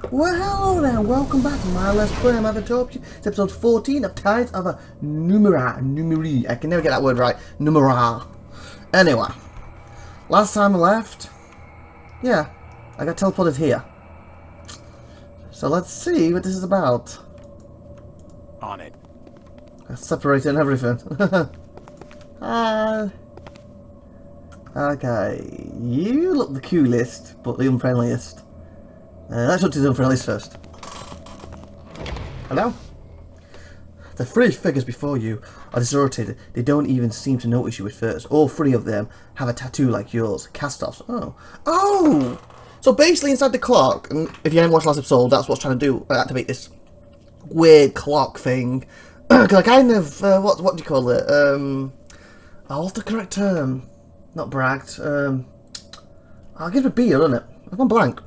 Well, hello there, welcome back to my Let's Play. I'm IVATOPIA. It's episode 14 of Tides of Numenera. I can never get that word right. Numenera. Anyway, last time I left, yeah, I got teleported here. So let's see what this is about. On it. Separating everything. Okay, you look the coolest, but the unfriendliest. Let's look to the unfriendliest first. Hello? The three figures before you are disoriented. They don't even seem to notice you at first. All three of them have a tattoo like yours. Cast-offs. Oh. Oh! So basically inside the clock, and if you haven't watched last episode, that's what's trying to do. Activate this weird clock thing. Because I kind of, what do you call it? What's the correct term? Not bragged. I'll give it a B, isn't it? I've gone blank.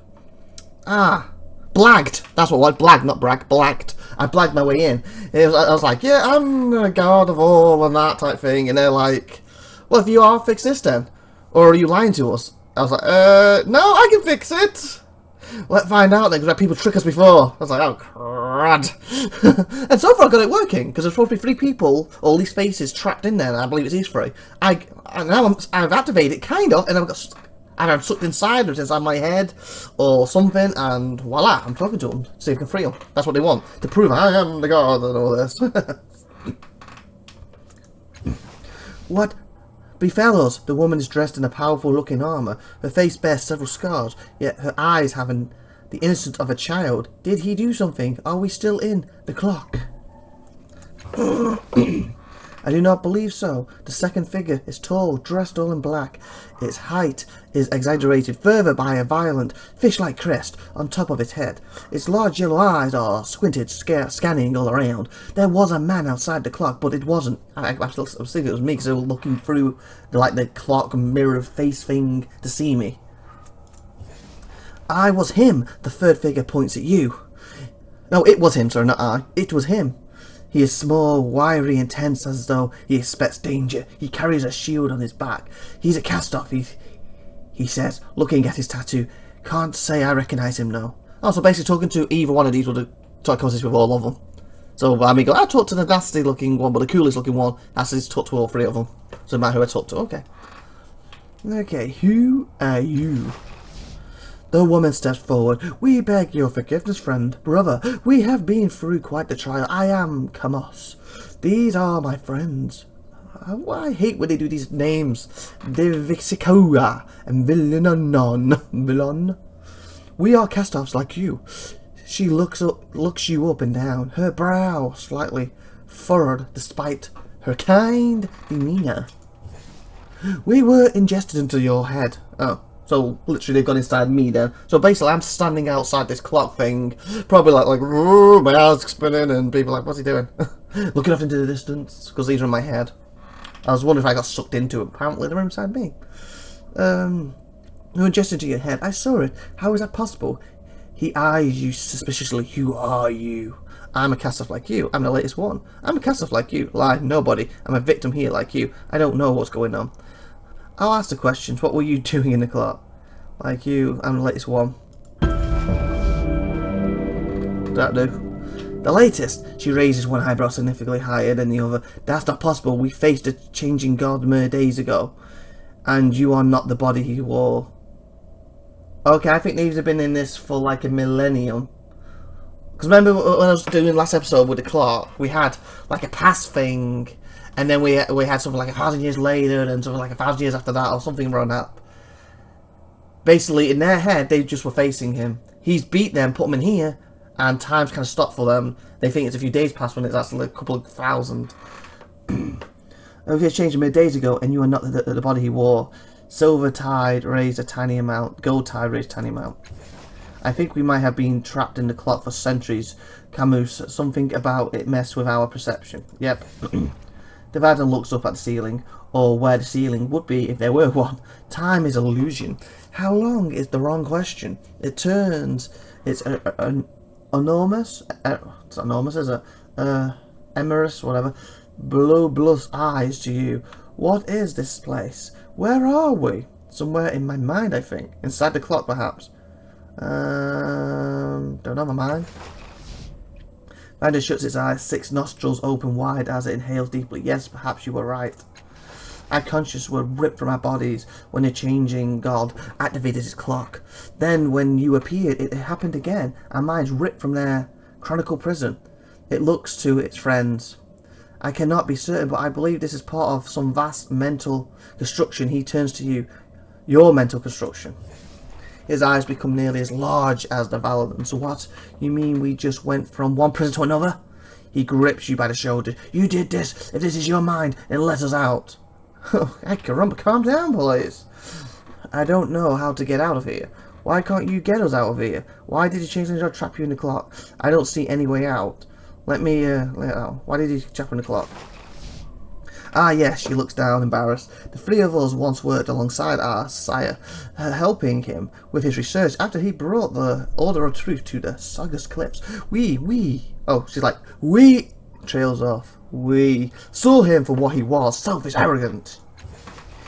Blagged. That's what it was. Blagged, not brag. Blagged. I blagged my way in. I was like, yeah, I'm a god of all and that type thing. And they're like, well, if you are, fix this then. Or are you lying to us? I was like, no, I can fix it. Let's find out then, because people trick us before. I was like, oh, crud. And so far I got it working, because there's supposed to be 3 people, all these faces trapped in there, and I believe it's these 3. I've activated it, kind of, and I've sucked inside of it, inside my head, or something, and voila, I'm talking to them, see if I can free them. That's what they want, to prove I am the god and all this. What befell us? The woman is dressed in a powerful looking armour. Her face bears several scars, yet her eyes have the innocence of a child. Did he do something? Are we still in the clock? I do not believe so. The second figure is tall, dressed all in black. Its height is exaggerated further by a violent, fish-like crest on top of its head. Its large yellow eyes are squinted, scanning all around. There was a man outside the clock, but it wasn't. I was thinking it was me because they were looking through the clock mirror face thing to see me. I was him. The third figure points at you. No, it was him, sorry, not I. It was him. He is small, wiry, and tense, as though he expects danger. He carries a shield on his back. He's a cast-off, he says, looking at his tattoo. Can't say I recognise him, no. Oh, so basically talking to either one of these would have talked conversation with all of them. So, I mean, I talked to the nasty-looking one, but the coolest-looking one has to talk to all 3 of them. So, no matter who I talk to, okay. Okay, who are you? The woman steps forward. We beg your forgiveness, friend. Brother, we have been through quite the trial. I am Kamos. These are my friends. I hate when they do these names. Devixikoa and Villanon. We are cast-offs like you. She looks you up and down, her brow slightly furrowed despite her kind demeanour. We were ingested into your head. Oh. So, literally, they've gone inside me then. So, basically, I'm standing outside this clock thing. Probably like my eyes spinning, and people are like, what's he doing? Looking off into the distance, because these are in my head. I was wondering if I got sucked into it. Apparently, they're inside me. You ingested into your head. I saw it. How is that possible? He eyes you suspiciously. Who are you? I'm a cast-off like you. I'm the latest one. I'm a cast-off like you. Lie, nobody. I'm a victim here like you. I don't know what's going on. I'll ask the questions. What were you doing in the clock? Like you, I'm the latest one. That do? The latest? She raises one eyebrow significantly higher than the other. That's not possible. We faced a changing god mere days ago. And you are not the body he wore. Okay, I think these have been in this for like a millennium. Because remember when I was doing last episode with the clock, we had like a past thing. And then we had something like 1,000 years later, and something like 1,000 years after that, or something around that. Basically, in their head, they just were facing him. He's beat them, put them in here, and time's kind of stopped for them. They think it's a few days past when it's actually a couple of thousand. Okay, changed many days ago, and you are not the body he wore. Silver Tide raised a tiny amount. Gold Tide raised a tiny amount. I think we might have been trapped in the clock for centuries. Camus, something about it messed with our perception. Yep. Devada looks up at the ceiling, or where the ceiling would be if there were one. Time is illusion. How long is the wrong question? It turns its enormous, it's not enormous, is it? Emerus, whatever, blue eyes to you. What is this place? Where are we? Somewhere in my mind, I think. Inside the clock, perhaps. Don't know my mind. Mind just shuts its eyes, 6 nostrils open wide as it inhales deeply. Yes, perhaps you were right. Our conscience were ripped from our bodies when the changing god activated his clock. Then, when you appeared, it happened again. Our minds ripped from their chronicle prison. It looks to its friends. I cannot be certain, but I believe this is part of some vast mental construction. He turns to you. Your mental construction. His eyes become nearly as large as the Valadon's. What? You mean we just went from one prison to another? He grips you by the shoulder. You did this. If this is your mind, then let us out. Oh, hey, caramba, calm down, please. I don't know how to get out of here. Why can't you get us out of here? Why did you change the job, trap you in the clock? I don't see any way out. Why did you trap in the clock? Ah, yes, she looks down, embarrassed. The 3 of us once worked alongside our sire, helping him with his research after he brought the Order of Truth to the Sagas Cliffs. Oh, she's like, we trails off. We saw him for what he was, selfish, arrogant.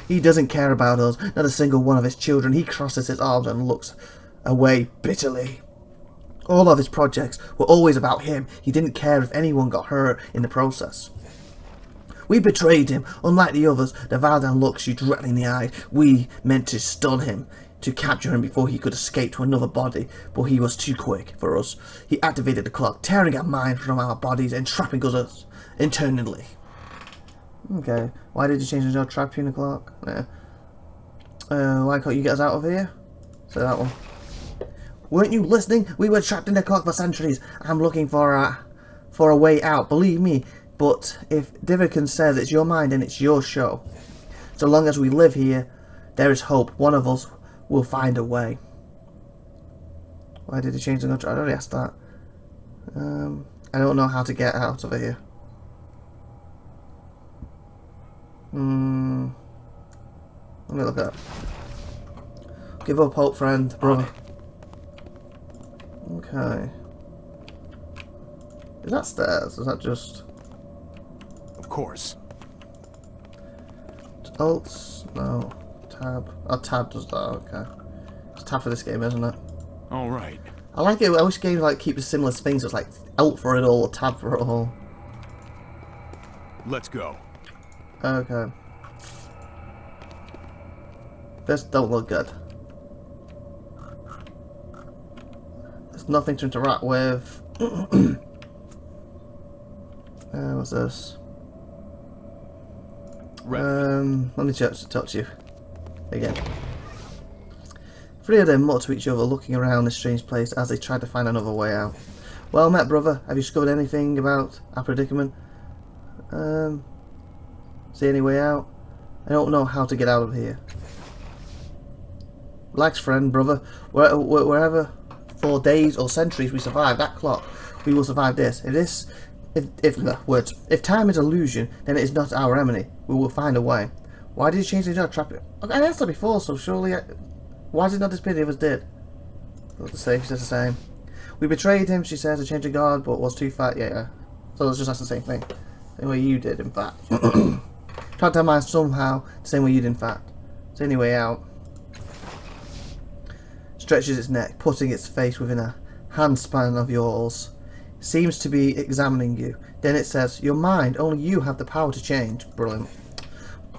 He doesn't care about us, not a single one of his children. He crosses his arms and looks away bitterly. All of his projects were always about him. He didn't care if anyone got hurt in the process. We betrayed him. Unlike the others, the Valadon looks you directly in the eye. We meant to stun him, to capture him before he could escape to another body, but he was too quick for us. He activated the clock, tearing our mind from our bodies and trapping us internally. Okay, why did you change the job? Trap you in the clock? Yeah. Why can't you get us out of here? Say that one. Weren't you listening? We were trapped in the clock for centuries. I'm looking for a way out, believe me. But if Divikan says it's your mind, then it's your show. So long as we live here, there is hope. One of us will find a way. Why did you change the contract? I already asked that. I don't know how to get out of here. Let me look up. Give up hope, friend, brother. Okay. Is that stairs? Is that just... Of course. Alt? No. Tab. Oh, tab does that, okay. It's tab for this game, isn't it? Alright. I like it. I wish games like keep the similar things. It's like Alt for it all, or tab for it all. Let's go. Okay. This don't look good. There's nothing to interact with. What's this? Let me talk to you again. 3 of them mutter to each other, looking around this strange place as they try to find another way out. Well met, brother. Have you discovered anything about our predicament? See any way out? I don't know how to get out of here. Relax, friend, brother. Wherever for days or centuries we survive that clock, we will survive this. If time is illusion, then it is not our enemy. We will find a way. Why did you change the job? Trap it. Okay, I asked that before, so surely. Why did it not disappear? The others did. She says the same. We betrayed him, she says, to change the guard, but was too fat. Yeah. So it's just that's the same thing. Same way you did, in fact. Tried to have mine somehow, the same way you did, in fact. It's the only way out. Stretches its neck, putting its face within a handspan of yours. Seems to be examining you. Then it says, your mind, only you have the power to change. Brilliant.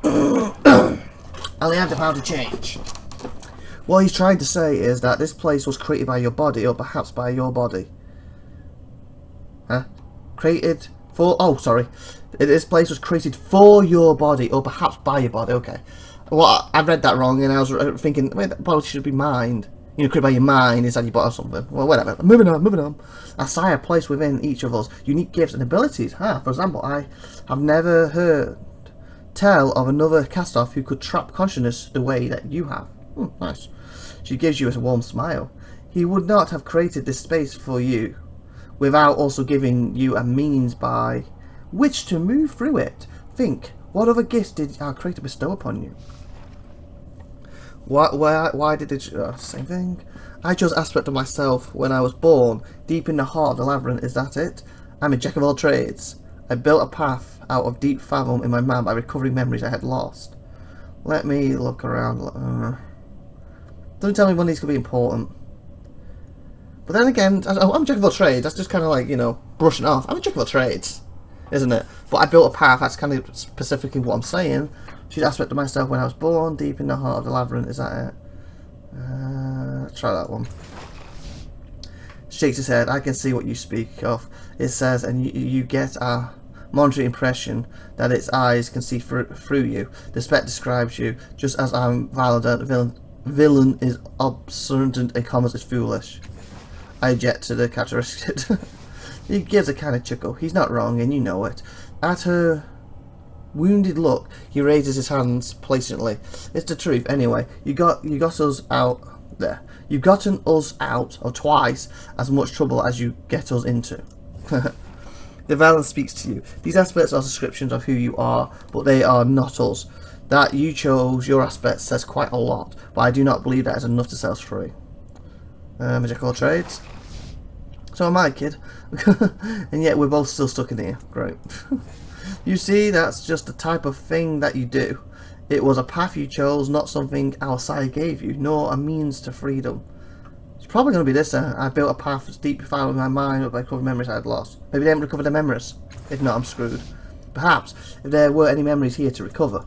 Only have the power to change. What he's trying to say is that this place was created by your body, or perhaps by your body. Huh? Created for... Oh, sorry. This place was created for your body, or perhaps by your body. Okay. Well, I read that wrong, and I was thinking, wait, that body should be mind. You know, created by your mind inside your body or something. Well, whatever. Moving on. A sire placed within each of us unique gifts and abilities. For example, I have never heard tell of another cast-off who could trap consciousness the way that you have. Nice. She gives you a warm smile. He would not have created this space for you without also giving you a means by which to move through it. Think, what other gifts did our creator bestow upon you? Why did it... same thing. I chose aspect of myself when I was born, deep in the heart of the labyrinth. Is that it? I'm a jack of all trades. I built a path out of deep fathom in my mind by recovering memories I had lost. Let me look around. Don't tell me one of these could be important. But then again, I'm a jack of all trades. That's just kind of like, you know, brushing off. I'm a jack of all trades, isn't it? But I built a path. That's kind of specifically what I'm saying. She's an aspect of myself when I was born, deep in the heart of the labyrinth. Is that it? Let's try that one. Shakes his head. I can see what you speak of. It says, and you get a momentary impression that its eyes can see through you. The spec describes you just as I'm violent. Villain is absurd and commerce is foolish. I object to the characteristic. He gives a kind of chuckle. He's not wrong, and you know it. At her wounded look, he raises his hands placently. It's the truth, anyway. You got us out there. You've gotten us out of twice as much trouble as you get us into. The Valen speaks to you. These aspects are descriptions of who you are, but they are not us. That you chose your aspects says quite a lot, but I do not believe that is enough to set us free. Magical trades. So am I, kid. And yet we're both still stuck in here. Great. You see, that's just the type of thing that you do. It was a path you chose, not something our sire gave you, nor a means to freedom. It's probably going to be this then. I built a path that's deep found in my mind by recovered memories I had lost. Maybe they haven't recovered the memories. If not, I'm screwed. Perhaps, if there were any memories here to recover.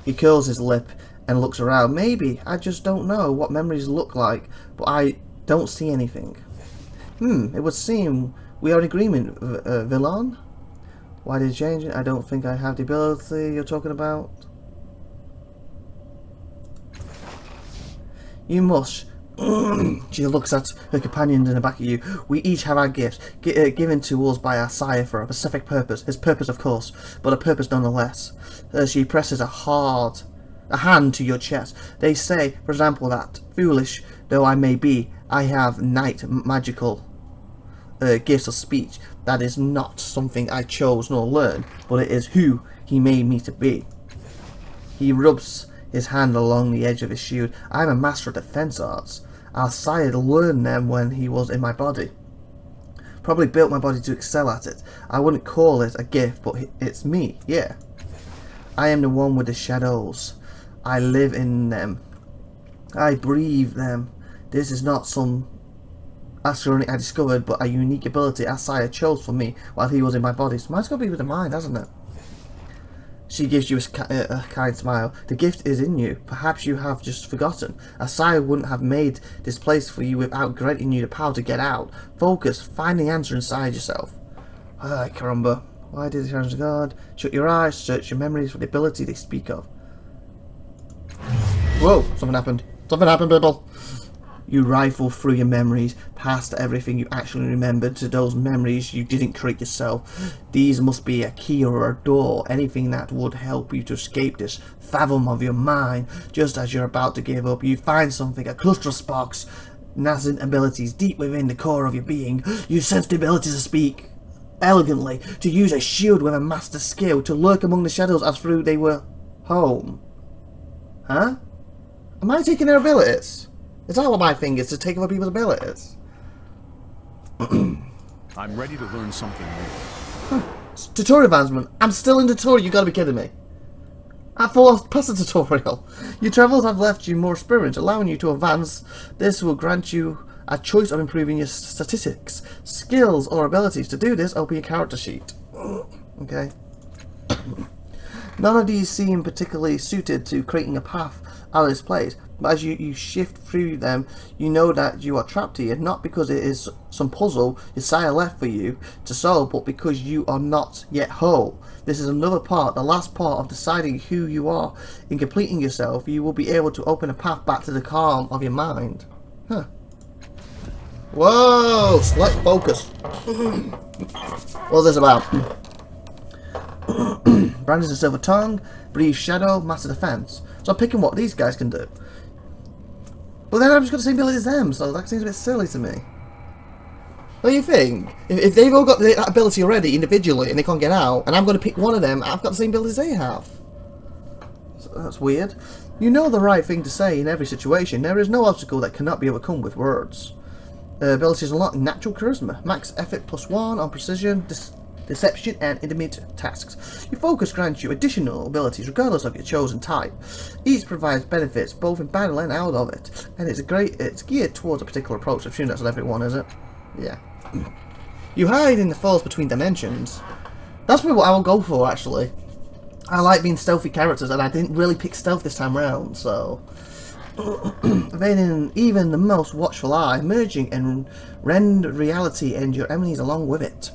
He curls his lip and looks around. Maybe, I just don't know what memories look like, but I don't see anything. It would seem we are in agreement, Villain. Why did you change it? I don't think I have the ability you're talking about. You must. She looks at her companions in the back of you. We each have our gifts, given to us by our sire for a specific purpose. His purpose, of course, but a purpose nonetheless. She presses a hand to your chest. They say, for example, that, foolish though I may be, I have night magical gifts of speech. That is not something I chose nor learned, but it is who he made me to be. He rubs his hand along the edge of his shield. I am a master of defense arts. Our sire learned them when he was in my body. Probably built my body to excel at it. I wouldn't call it a gift, but it's me, yeah. I am the one with the shadows. I live in them. I breathe them. This is not some astronomy I discovered, but a unique ability our sire chose for me while he was in my body. So mine's got to be with the mind, hasn't it? She gives you a kind smile. The gift is in you. Perhaps you have just forgotten. A sire wouldn't have made this place for you without granting you the power to get out. Focus. Find the answer inside yourself. Ay, caramba. Why did the challenge of God? Shut your eyes. Search your memories for the ability they speak of. Whoa! Something happened. Something happened, people. You rifle through your memories, past everything you actually remembered to those memories you didn't create yourself. These must be a key or a door, anything that would help you to escape this fathom of your mind. Just as you're about to give up, you find something, a cluster of sparks, nascent abilities deep within the core of your being. You sense the ability to speak elegantly, to use a shield with a master skill, to lurk among the shadows as though they were home. Huh? Am I taking their abilities? Is that what my thing is, to take over people's abilities? I'm ready to learn something new. Tutorial advancement. I'm still in tutorial, you gotta be kidding me. I thought I was past the tutorial. Your travels have left you more experience, allowing you to advance. This will grant you a choice of improving your statistics, skills, or abilities. To do this, open your character sheet. Okay. None of these seem particularly suited to creating a path out of this place, but as you shift through them, you know that you are trapped here, not because it is some puzzle your sire left for you to solve, but because you are not yet whole. This is another part, the last part of deciding who you are. In completing yourself, you will be able to open a path back to the calm of your mind. Huh. Whoa! Select focus. What's this about? Branches of silver tongue, breathe shadow, master defense. So I'm picking what these guys can do. But then I've just got the same ability as them, so that seems a bit silly to me. What do you think? If they've all got that ability already individually and they can't get out, and I'm going to pick one of them, I've got the same abilities they have. So that's weird. You know the right thing to say in every situation. There is no obstacle that cannot be overcome with words. Abilities unlock natural charisma. Max effort +1 on precision. deception, and intermediate tasks. Your focus grants you additional abilities regardless of your chosen type. Each provides benefits both in battle and out of it, and it's geared towards a particular approach. I assume that's what everyone, is it? Yeah. You hide in the falls between dimensions. That's probably what I will go for, actually. I like being stealthy characters, and I didn't really pick stealth this time round, so... Evading even the most watchful eye, merging and rend reality and your enemies along with it.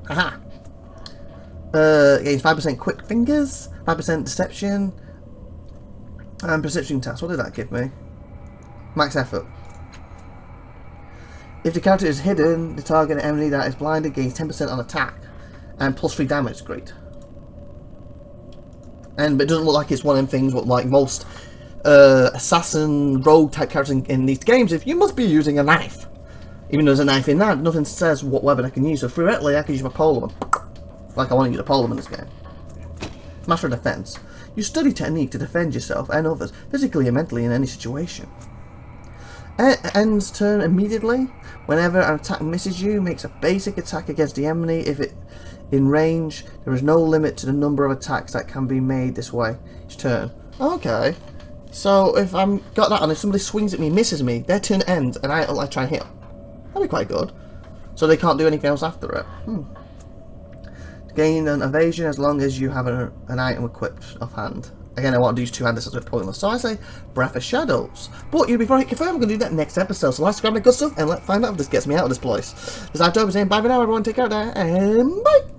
Haha! Gains 5% quick fingers, 5% deception, and perception task. What did that give me? Max effort. If the character is hidden, the target enemy that is blinded gains 10% on attack, and plus 3 damage. Great. But it doesn't look like it's one of them things what like most assassin rogue type characters in these games. If you must be using a knife, even though there's a knife in that, nothing says what weapon I can use. So theoretically, I can use my polearm, like I want to use a polearm in this game. Master of defense. You study technique to defend yourself and others, physically and mentally, in any situation. Ends turn immediately. Whenever an attack misses you, makes a basic attack against the enemy. If it in range, there is no limit to the number of attacks that can be made this way each turn. Okay, so if I'm got that on, if somebody swings at me, misses me, their turn ends, and I try and hit them. That'd be quite good. So they can't do anything else after it. Gain an evasion as long as you have an item equipped offhand. Again, I want to use two-handed sort of pointless. So I say Breath of Shadows. But before I hit confirm, I'm going to do that next episode. So let's grab my good stuff and let's find out if this gets me out of this place. This is IVATOPIA saying bye for now, everyone. Take care there, and bye!